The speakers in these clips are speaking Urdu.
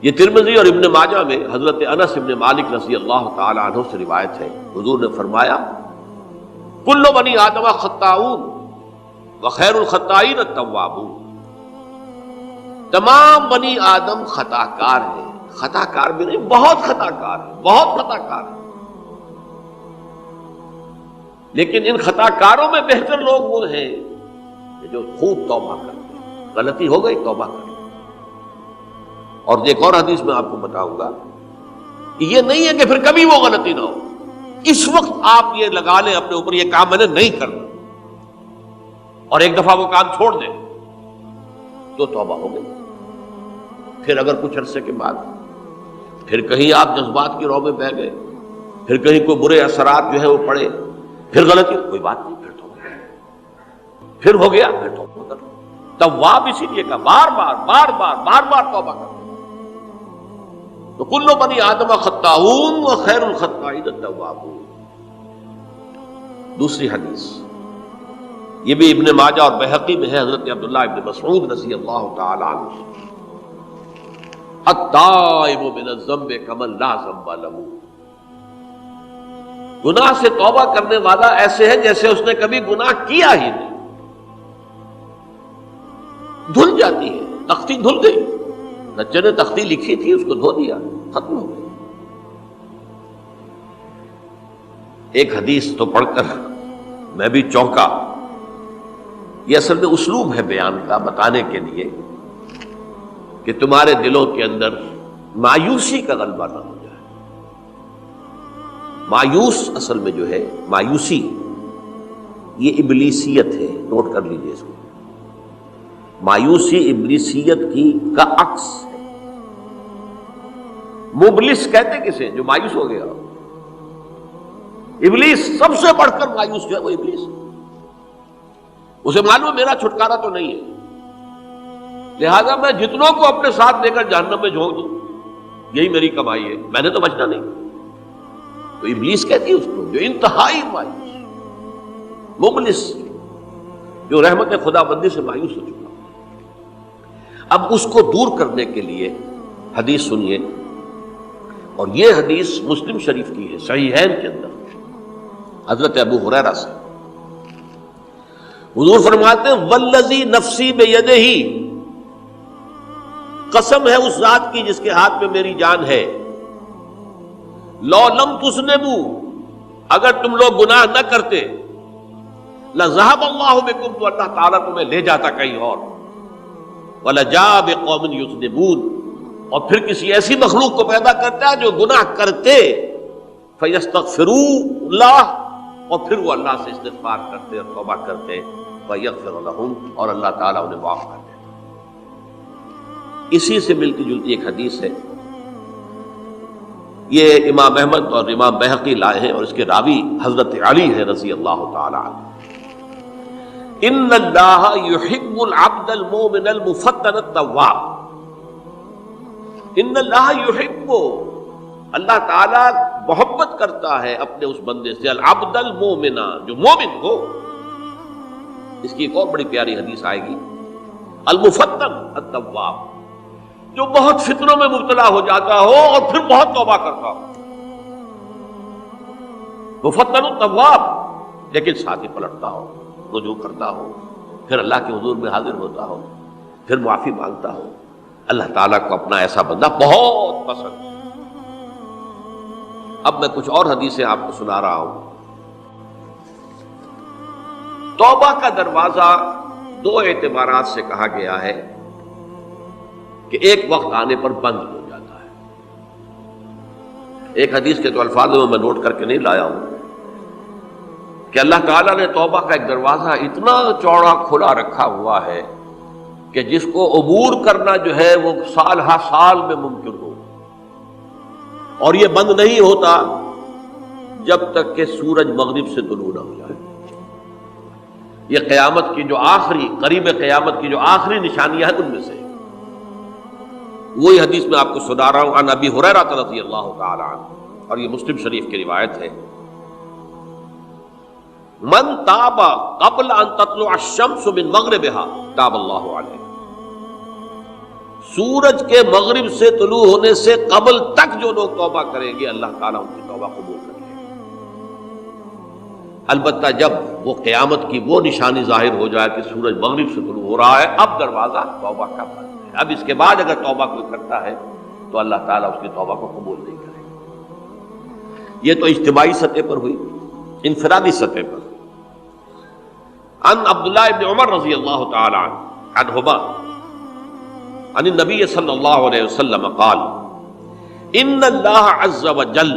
یہ ترمذی اور ابن ماجہ میں حضرت انس ابن مالک رضی اللہ تعالی عنہ سے روایت ہے، حضور نے فرمایا کل بنی آدم خطاؤون وخیر الخطائین التوابون، تمام بنی آدم خطا کار ہیں، خطا کار بھی نہیں، بہت خطا کار ہیں، بہت خطا کار ہیں، لیکن ان خطا کاروں میں بہتر لوگ وہ ہیں جو خوب توبہ کرتے ہیں، غلطی ہو گئی توبہ کرتے ہیں۔ اور ایک اور حدیث میں آپ کو بتاؤں گا کہ یہ نہیں ہے کہ پھر کبھی وہ غلطی نہ ہو، اس وقت آپ یہ لگا لیں اپنے اوپر یہ کام میں نے نہیں کرنا، اور ایک دفعہ وہ کام چھوڑ دیں تو توبہ ہو گئی۔ پھر اگر کچھ عرصے کے بعد پھر کہیں آپ جذبات کی رو میں بہہ گئے، پھر کہیں کوئی برے اثرات جو ہے وہ پڑے، پھر غلطی، کوئی بات نہیں، پھر توبہ، پھر ہو گیا پھر توبہ کر۔ تواب اسی لیے کہا بار بار بار بار بار بار توبہ کر۔ تو کل بنی آدم خطاؤون وخیر الخطائین التوابون۔ دوسری حدیث یہ بھی ابن ماجہ اور بہقی میں ہے، حضرت عبداللہ ابن مسعود رضی اللہ تعالی عنہ، التائب من الذنب کمن لا ذنب لہ، گناہ سے توبہ کرنے والا ایسے ہے جیسے اس نے کبھی گناہ کیا ہی نہیں۔ دھل جاتی ہے، تختی دھل گئی، بچے نے تختی لکھی تھی اس کو دھو دیا، ختم ہو گئی۔ ایک حدیث تو پڑھ کر میں بھی چونکا، یہ اصل میں اسلوب ہے بیان کا، بتانے کے لیے کہ تمہارے دلوں کے اندر مایوسی کا غلبہ نہ ہو جائے۔ مایوس اصل میں جو ہے مایوسی یہ ابلیسیت ہے، نوٹ کر لیجئے اس کو۔ مایوسی ابلیسیت کا عکس ہے۔ مبلس کہتے کسے؟ جو مایوس ہو گیا۔ ابلیس سب سے بڑھ کر مایوس جو ہے وہ ابلیس، اسے معلوم ہے میرا چھٹکارا تو نہیں ہے، لہذا میں جتنوں کو اپنے ساتھ لے کر جہنم میں جھونک دوں یہی میری کمائی ہے، میں نے تو بچنا نہیں۔ تو ابلیس کہتی ہے اس کو جو انتہائی مایوس، مبلس، جو رحمت خدا بندی سے مایوس ہو چکا۔ اب اس کو دور کرنے کے لیے حدیث سنیے، اور یہ حدیث مسلم شریف کی ہے، صحیحین کے اندر، حضرت ابو ہریرہ سے۔ حضور فرماتے ہیں والذی نفسی بیدہ، قسم ہے اس ذات کی جس کے ہاتھ میں میری جان ہے، لو لم تذنبوا، اگر تم لوگ گناہ نہ کرتے، لذهب اللہ بکم، تو اللہ تعالیٰ تمہیں لے جاتا کہیں اور، وَلَجَاءَ بِقَوْمٍ يُذْنِبُونَ، اور پھر کسی ایسی مخلوق کو پیدا کرتا ہے جو گناہ کرتے، فَيَسْتَغْفِرُوا اللَّهَ، اور پھر وہ اللہ سے استغفار کرتے اور توبہ کرتے، فَيَغْفِرُ لَهُمْ، اور اللہ تعالیٰ انہیں معاف کر دیتا۔ اسی سے ملتی جلتی ایک حدیث ہے، یہ امام احمد اور امام بہقی لائے ہیں، اور اس کے راوی حضرت علی ہے رضی اللہ تعالی عنہ۔ ان اللہ یحب العبد المؤمن المفتن التواب، ان اللہ یحب، اللہ تعالیٰ محبت کرتا ہے اپنے اس بندے سے، العبد المؤمن، جو مومن ہو۔ اس کی ایک اور بڑی پیاری حدیث آئے گی، المفتن التواب، جو بہت فتنوں میں مبتلا ہو جاتا ہو اور پھر بہت توبہ کرتا ہو، مفتن التواب، لیکن ساتھ ہی پلٹتا ہو، رجوع کرتا ہو، پھر اللہ کے حضور میں حاضر ہوتا ہو، پھر معافی مانگتا ہو۔ اللہ تعالیٰ کو اپنا ایسا بندہ بہت پسند ہے۔ اب میں کچھ اور حدیثیں آپ کو سنا رہا ہوں۔ توبہ کا دروازہ دو اعتبارات سے کہا گیا ہے کہ ایک وقت آنے پر بند ہو جاتا ہے۔ ایک حدیث کے تو الفاظ میں نوٹ کر کے نہیں لایا ہوں کہ اللہ تعالیٰ نے توبہ کا ایک دروازہ اتنا چوڑا کھلا رکھا ہوا ہے کہ جس کو عبور کرنا جو ہے وہ سال ہر سال میں ممکن ہو، اور یہ بند نہیں ہوتا جب تک کہ سورج مغرب سے طلوع نہ ہو جائے۔ یہ قیامت کی جو آخری، قریب قیامت کی جو آخری نشانیاں ہیں ان میں سے وہی حدیث میں آپ کو سنا رہا ہوں، عن ابی ہریرہ رضی اللہ تعالی عنہ، اور یہ مسلم شریف کی روایت ہے، من تاب قبل ان تطلع الشمس من مغربها تاب اللہ علیہ، سورج کے مغرب سے طلوع ہونے سے قبل تک جو لوگ توبہ کریں گے اللہ تعالیٰ ان کی توبہ قبول کریں گے۔ البتہ جب وہ قیامت کی وہ نشانی ظاہر ہو جائے کہ سورج مغرب سے طلوع ہو رہا ہے، اب دروازہ توبہ کا بند ہے۔ اب اس کے بعد اگر توبہ کوئی کرتا ہے تو اللہ تعالیٰ اس کی توبہ کو قبول نہیں کرے گا۔ یہ تو اجتماعی سطح پر ہوئی۔ انفرادی سطح پر ان عبداللہ ابن عمر رضی اللہ تعالی عنہما عن النبی صلی اللہ علیہ وسلم قال ان اللہ عز وجل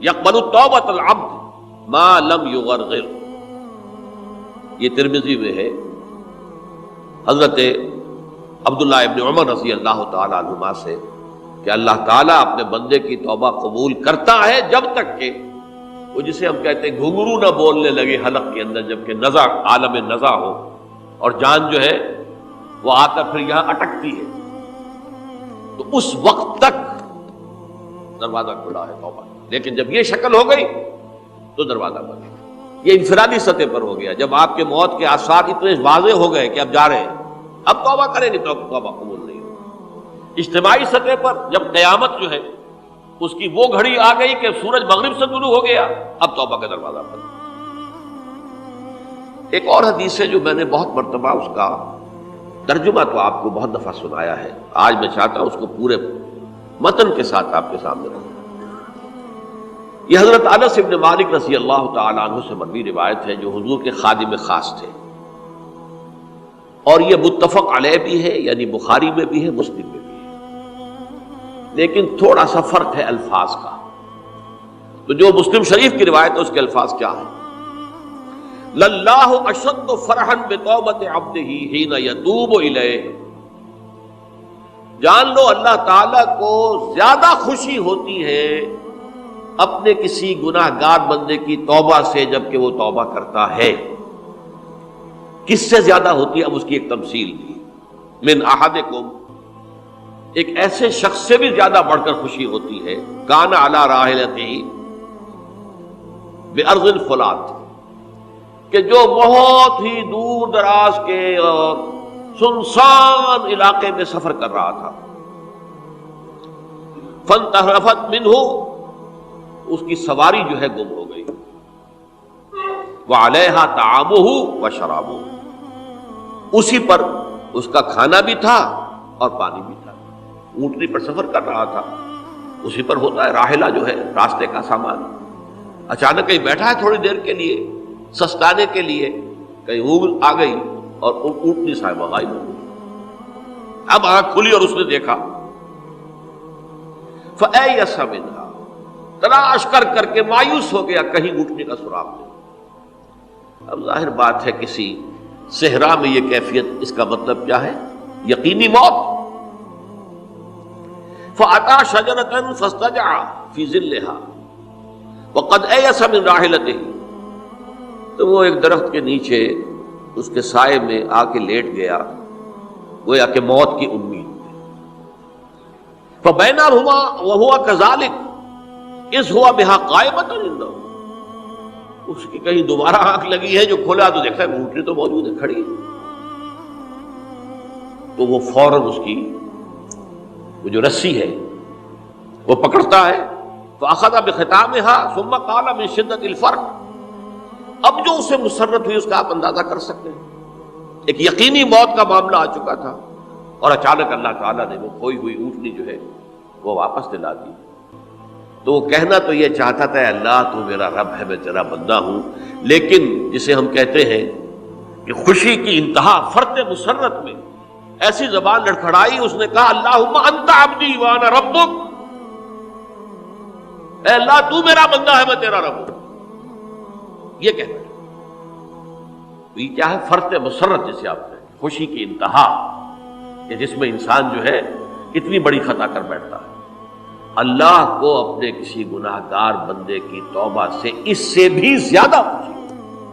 یقبل توبۃ العبد ما لم یغرغر۔ یہ ترمذی میں ہے حضرت عبداللہ ابن عمر رضی اللہ تعالی عنہما سے کہ اللہ تعالیٰ اپنے بندے کی توبہ قبول کرتا ہے جب تک کہ وہ جسے ہم کہتے ہیں گھنگرو نہ بولنے لگے حلق کے اندر، جبکہ نزع عالم نزع ہو اور جان جو ہے وہ آتا پھر یہاں اٹکتی ہے، تو اس وقت تک دروازہ کھلا ہے توبہ۔ لیکن جب یہ شکل ہو گئی تو دروازہ بند ہے۔ یہ انفرادی سطح پر ہو گیا، جب آپ کے موت کے آثار اتنے واضح ہو گئے کہ اب جا رہے ہیں، اب توبہ کریں گے تو توبہ قبول نہیں ہوگی۔ اجتماعی سطح پر جب قیامت جو ہے اس کی وہ گھڑی آ گئی کہ سورج مغرب سے طلوع ہو گیا، اب توبہ کا دروازہ بند۔ ایک اور حدیث ہے جو میں نے بہت مرتبہ اس کا ترجمہ تو آپ کو بہت دفعہ سنایا ہے، آج میں چاہتا ہوں اس کو پورے متن کے ساتھ آپ کے سامنے رکھوں۔ یہ حضرت انس بن مالک رضی اللہ تعالی عنہ سے مروی روایت ہے جو حضور کے خادم خاص تھے، اور یہ متفق علیہ بھی ہے، یعنی بخاری میں بھی ہے، مسلم میں بھی ہے، لیکن تھوڑا سا فرق ہے الفاظ کا۔ تو جو مسلم شریف کی روایت ہے اس کے الفاظ کیا ہیں؟ للہ اشد فرحا بتوبۃ عبدہ حین یتوب الیہ۔ جان لو اللہ تعالیٰ کو زیادہ خوشی ہوتی ہے اپنے کسی گناہ گار بندے کی توبہ سے جبکہ وہ توبہ کرتا ہے۔ کس سے زیادہ ہوتی ہے؟ اب اس کی ایک تمثیل دی، من احدکم، ایک ایسے شخص سے بھی زیادہ بڑھ کر خوشی ہوتی ہے، کان علی راحلتہ بارض الفلات، کہ جو بہت ہی دور دراز کے اور سنسان علاقے میں سفر کر رہا تھا، فانتحرفت منہ، اس کی سواری جو ہے گم ہو گئی، وعلیہا طعامہ وشرابہ، اسی پر اس کا کھانا بھی تھا اور پانی بھی تھا، اونٹنی پر سفر کر رہا تھا، اسی پر ہوتا ہے راحلہ جو ہے راستے کا سامان، اچانک کہیں بیٹھا ہے تھوڑی دیر کے لیے سستانے کے لیے، کہیں اونگ آ گئی اور اونٹنی صاحبہ غائب ہو گئی۔ اب آنکھ کھلی اور اس نے دیکھا، فَأَيَّسَ مِنْهَا، تلاش کر کر کے مایوس ہو گیا، کہیں اونٹنی کا سراغ نہیں۔ اب ظاہر بات ہے کسی صحرا میں یہ کیفیت، اس کا مطلب کیا ہے؟ یقینی موت۔ فَأَتَى شَجَرَةً فَاسْتَجَعَ فِي ظِلِّهَا وَقَدْ أَيَسَ مِنْ رَاحِلَتِهِ، تو وہ ایک درخت کے نیچے اس کے سائے میں آ کے لیٹ گیا، گویا کہ موت کی امید۔ فَبَيْنَهُمَا وَهُوَ كَذَلِكَ إِذْ هُوَ بِهَا قَائِمَةٌ عِندَهُ، اس کی کہیں دوبارہ آنکھ لگی ہے، جو کھولا تو دیکھتا ہے اونٹنی تو موجود ہے، کھڑی ہے، تو وہ فوراً اس کی وہ جو رسی ہے وہ پکڑتا ہے، فَأَخَذَ بِخِتَامِهَا ثُمَّ قَالَ مِن شِدَّةِ الْفَرْقِ، اب جو اسے مسرت ہوئی اس کا آپ اندازہ کر سکتے ہیں، ایک یقینی موت کا معاملہ آ چکا تھا، اور اچانک اللہ تعالیٰ نے وہ کھوئی ہوئی اونٹنی جو ہے وہ واپس دلا دی۔ تو وہ کہنا تو یہ چاہتا تھا، اللہ تو میرا رب ہے، میں تیرا بندہ ہوں، لیکن جسے ہم کہتے ہیں کہ خوشی کی انتہا فرط مسرت میں ایسی زبان لڑکھڑائی، اس نے کہا اللہم انت عبدی وانا ربک، اے اللہ تو میرا بندہ ہے، میں تیرا رب ہوں، یہ کہنا ہے۔ تو یہ کیا ہے؟ فرط مسرت جسے آپ کہتے ہیں، خوشی کی انتہا، کہ جس میں انسان جو ہے اتنی بڑی خطا کر بیٹھتا ہے۔ اللہ کو اپنے کسی گناہ گار بندے کی توبہ سے اس سے بھی زیادہ خوشی